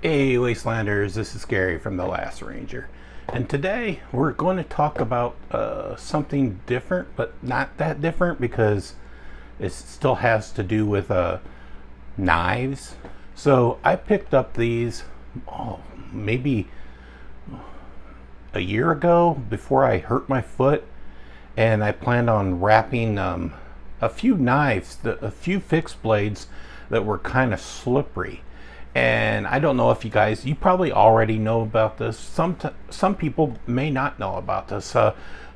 Hey Wastelanders, this is Gary from The Last Ranger, and today we're going to talk about something different, but not that different because it still has to do with knives. So I picked up these maybe a year ago before I hurt my foot, and I planned on wrapping a few knives, a few fixed blades that were kind of slippery. And I don't know if you probably already know about this. Some people may not know about this.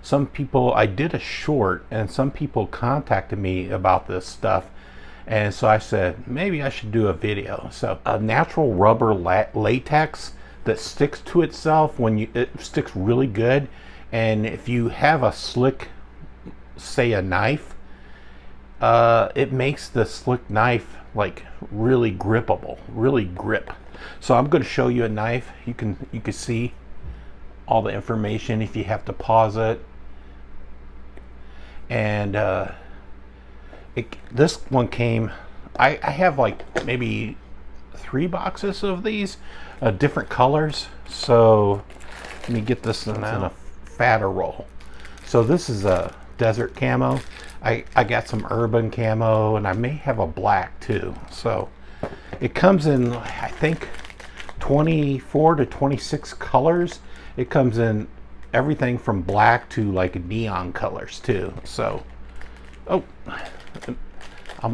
Some people, I did a short and some people contacted me about this stuff. And so I said, maybe I should do a video. So a natural rubber latex that sticks to itself it sticks really good. And if you have a slick, say a knife, it makes the slick knife like really grippable, really grip. So I'm going to show you a knife. You can see all the information if you have to pause it. And this one came, I have like maybe 3 boxes of these, different colors. So let me get this in a fatter roll. So this is a desert camo. I got some urban camo, and I may have a black too. So it comes in, I think, 24 to 26 colors. It comes in everything from black to like neon colors too. So I'm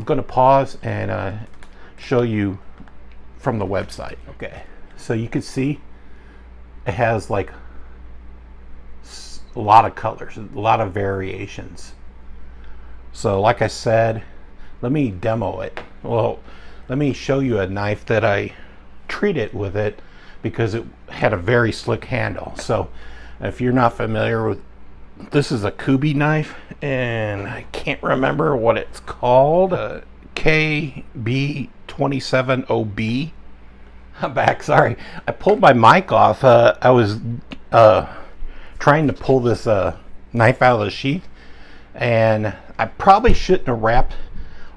gonna pause and show you from the website. Okay, so you can see it has like a lot of colors, a lot of variations. So like I said, let me demo it. Well, let me show you a knife that I treated with it because it had a very slick handle. So if you're not familiar with, this is a Kubi knife, and I can't remember what it's called. KB27OB. I'm back, sorry. I pulled my mic off. I was trying to pull this knife out of the sheath, and I probably shouldn't have wrapped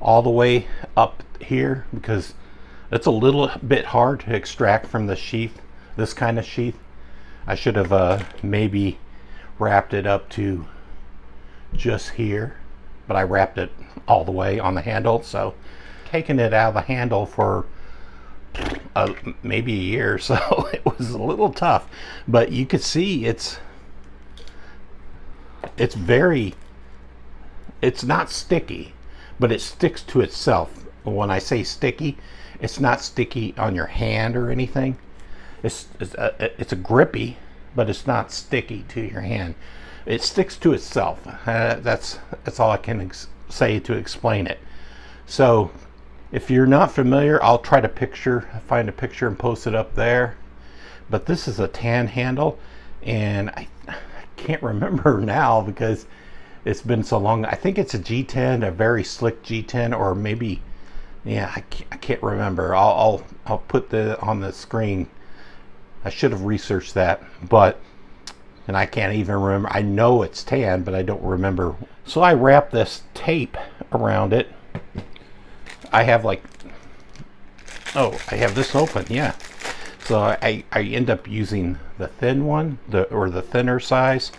all the way up here because it's a little bit hard to extract from the sheath, this kind of sheath. I should have maybe wrapped it up to just here, but I wrapped it all the way on the handle. So taking it out of the handle for maybe a year, so it was a little tough. But you could see it's not sticky, but it sticks to itself. When I say sticky, it's not sticky on your hand or anything. It's a grippy, but it's not sticky to your hand. It sticks to itself. That's all I can say to explain it. So if you're not familiar, I'll try to find a picture and post it up there. But this is a tan handle, and I can't remember now because it's been so long. I think it's a G10, a very slick G10, or maybe, yeah, I can't remember. I'll put that on the screen. I should have researched that, and I can't even remember. I know it's tan, but I don't remember. So I wrap this tape around it. I have I have this open, yeah. So I end up using the thin one, or the thinner size.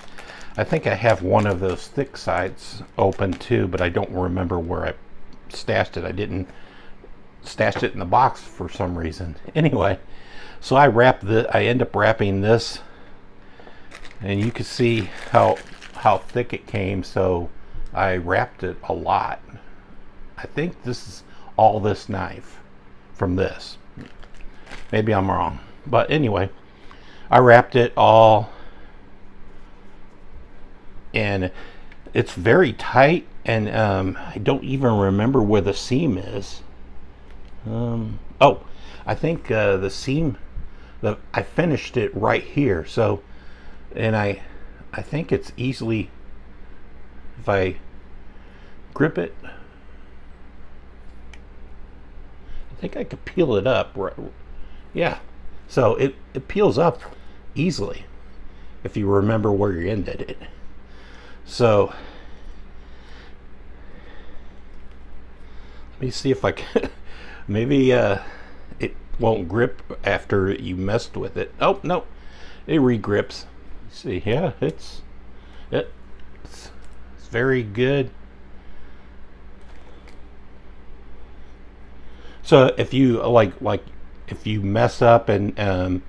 I think I have one of those thick sides open too, but I don't remember where I stashed it. I didn't stash it in the box for some reason. Anyway, so I end up wrapping this, and you can see how thick it came. So I wrapped it a lot. I think this is all this knife from this. Maybe I'm wrong, but anyway, I wrapped it all, and it's very tight, and I don't even remember where the seam is. I think the seam, I finished it right here. So, and I think it's easily, if I grip it, I think I could peel it up. Yeah, so it peels up easily if you remember where you ended it. So let me see if I can maybe won't grip after you messed with it. Oh no, it regrips. See, yeah, it's very good. So if you like if you mess up and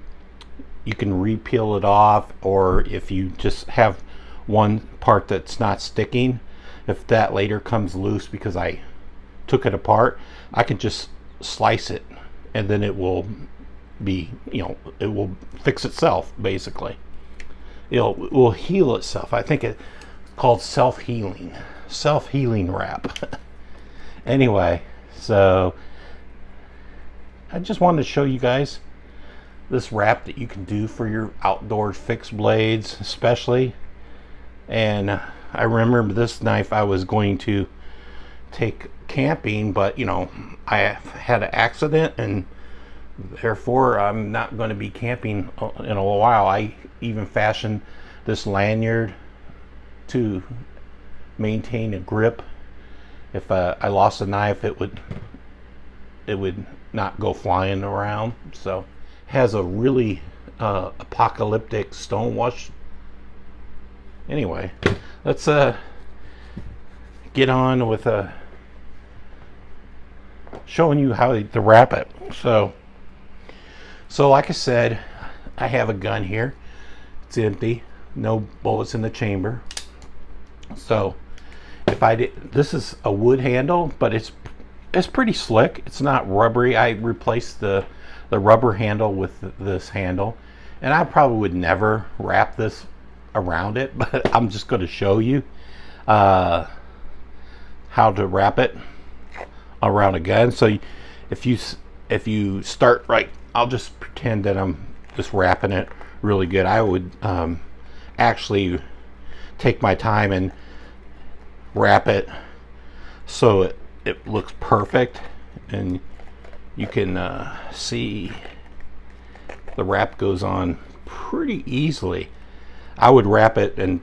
you can re-peel it off, or if you just have one part that's not sticking, if that later comes loose because I took it apart, I can just slice it and then it will be, it will fix itself basically. It will heal itself. I think it's called self-healing wrap. Anyway, so I just wanted to show you guys this wrap that you can do for your outdoor fixed blades especially. And I remember this knife I was going to take camping, but I had an accident and therefore I'm not going to be camping in a while. I even fashioned this lanyard to maintain a grip. If I lost a knife, it would not go flying around. So has a really apocalyptic stonewash. Anyway, let's get on with showing you how to wrap it. So like I said, I have a gun here. It's empty, no bullets in the chamber. So if I did, this is a wood handle, but it's pretty slick. It's not rubbery. I replaced the rubber handle with this handle, and I probably would never wrap this around it, but I'm just going to show you how to wrap it around a gun. So if you start right, I'll just pretend that I'm just wrapping it really good. I would actually take my time and wrap it so it looks perfect, and you can see the wrap goes on pretty easily. I would wrap it and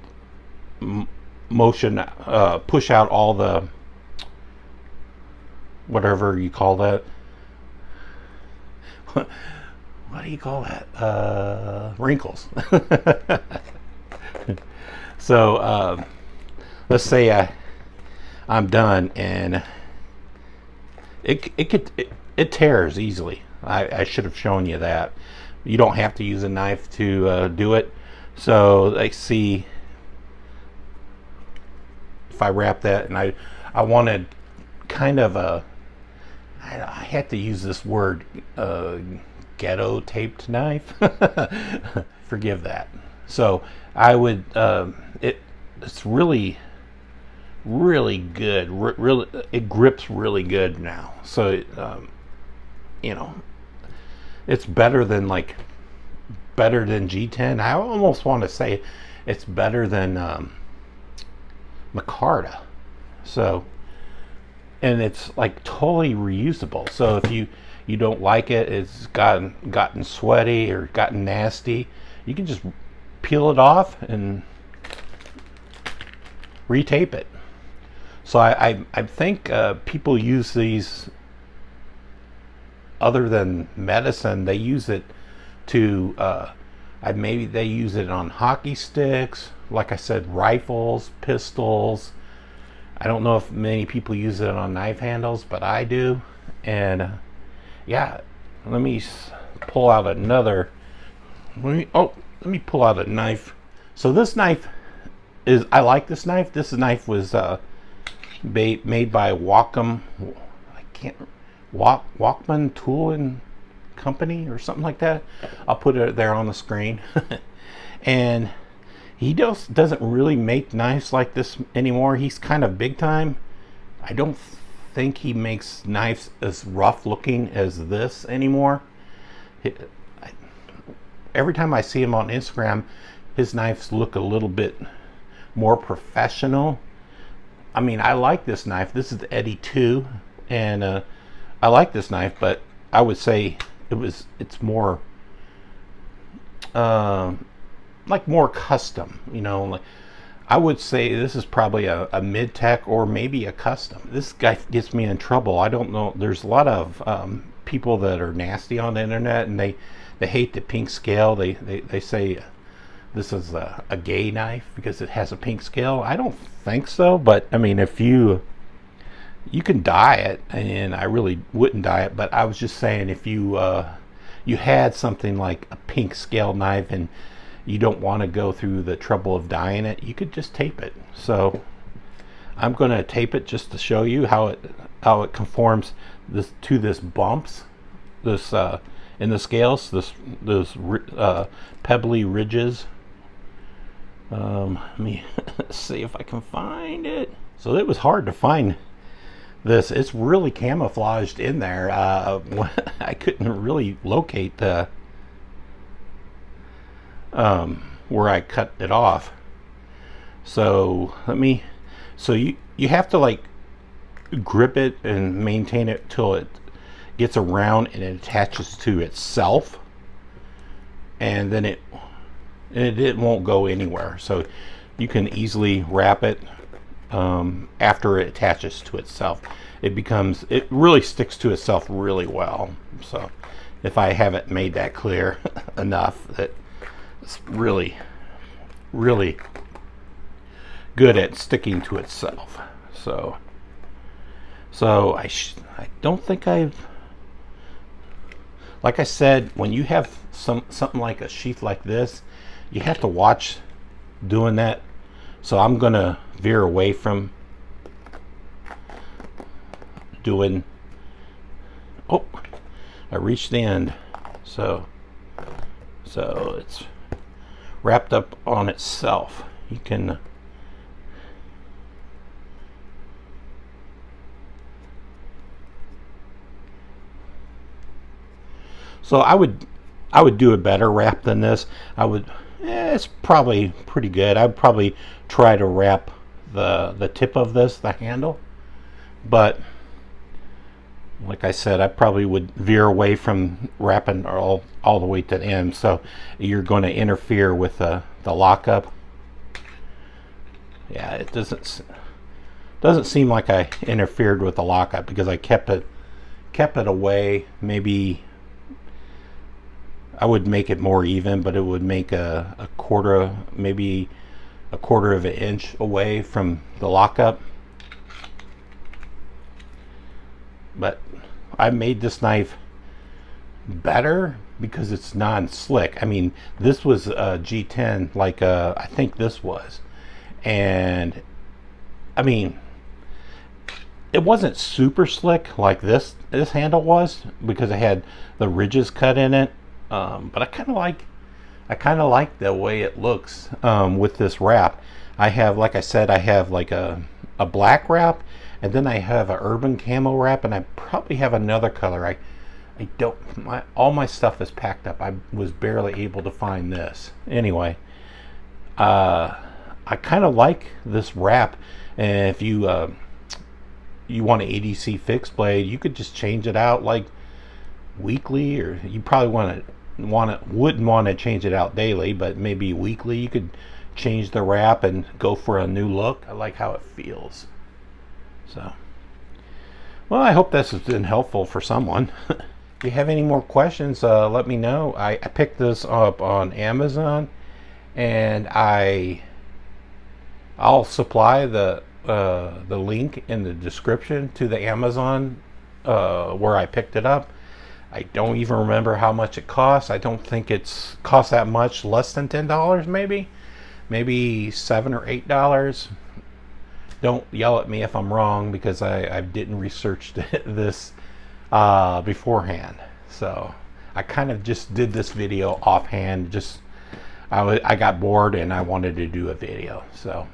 push out all the, whatever you call that. What do you call that? Wrinkles. So let's say I'm done and it tears easily. I should have shown you that. You don't have to use a knife to do it. So let's see if I wrap that, and I wanted kind of I had to use this word, ghetto taped knife. Forgive that. So I would it's really good. Really, it grips really good now. So it's better than G10. I almost want to say it's better than Micarta. So, and it's like totally reusable. So if you don't like it, it's gotten sweaty or gotten nasty, you can just peel it off and retape it. So I think people use these, other than medicine, they use it to maybe they use it on hockey sticks, like I said, rifles, pistols. I don't know if many people use it on knife handles, but I do. And yeah, let me pull out another. Let me pull out a knife. So this knife is, I like this knife. This knife was made by Wacom. Walkman Tool and Company or something like that. I'll put it there on the screen. And he doesn't really make knives like this anymore. He's kind of big time. I don't think he makes knives as rough looking as this anymore. Every time I see him on Instagram, his knives look a little bit more professional. I mean, I like this knife. This is the Eddy 2, and I like this knife, but I would say it's more like more custom, like I would say this is probably a mid-tech or maybe a custom. This guy gets me in trouble. I don't know. There's a lot of people that are nasty on the internet, and they hate the pink scale. They say this is a gay knife because it has a pink scale. I don't think so, but I mean, if you can dye it, and I really wouldn't dye it, but I was just saying, if you you had something like a pink scale knife and you don't want to go through the trouble of dyeing it, you could just tape it. So I'm going to tape it just to show you how it conforms to this bumps, this in the scales, those pebbly ridges. Let me see if I can find it. So it was hard to find this. It's really camouflaged in there. I couldn't really locate the where I cut it off. So you have to like grip it and maintain it till it gets around and it attaches to itself, and then it won't go anywhere. So you can easily wrap it after it attaches to itself. It really sticks to itself really well. So if I haven't made that clear enough, that it's really good at sticking to itself. So I don't think like I said, when you have something like a sheath like this, you have to watch doing that. So I'm gonna veer away from doing. Oh, I reached the end. So it's wrapped up on itself. You can so I would do a better wrap than this. It's probably pretty good. I'd probably try to wrap the tip of this, the handle, but like I said, I probably would veer away from wrapping all the way to the end. So you're going to interfere with the lockup. Yeah, it doesn't seem like I interfered with the lockup because I kept it away. Maybe I would make it more even, but it would make a quarter, maybe a quarter of an inch away from the lockup. But I made this knife better because it's non-slick. I mean, this was a G10, like I think this was, and I mean, it wasn't super slick like this handle was because it had the ridges cut in it. But I kind of like the way it looks with this wrap. I have, like I said, I have like a black wrap, and then I have a urban camo wrap, and I probably have another color. I don't. All my stuff is packed up. I was barely able to find this. Anyway, I kind of like this wrap, and if you want an EDC fixed blade, you could just change it out like weekly, or you probably wouldn't want to change it out daily, but maybe weekly you could change the wrap and go for a new look. I like how it feels. So, well, I hope this has been helpful for someone. If you have any more questions, let me know. I picked this up on Amazon, and I'll supply the link in the description to the Amazon where I picked it up. I don't even remember how much it costs. I don't think it's cost that much. Less than $10, maybe $7 or $8. Don't yell at me if I'm wrong, because I didn't research this beforehand. So I kind of just did this video offhand. I got bored and I wanted to do a video. So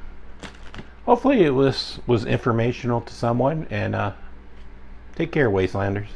hopefully it was informational to someone. And take care, Wastelanders.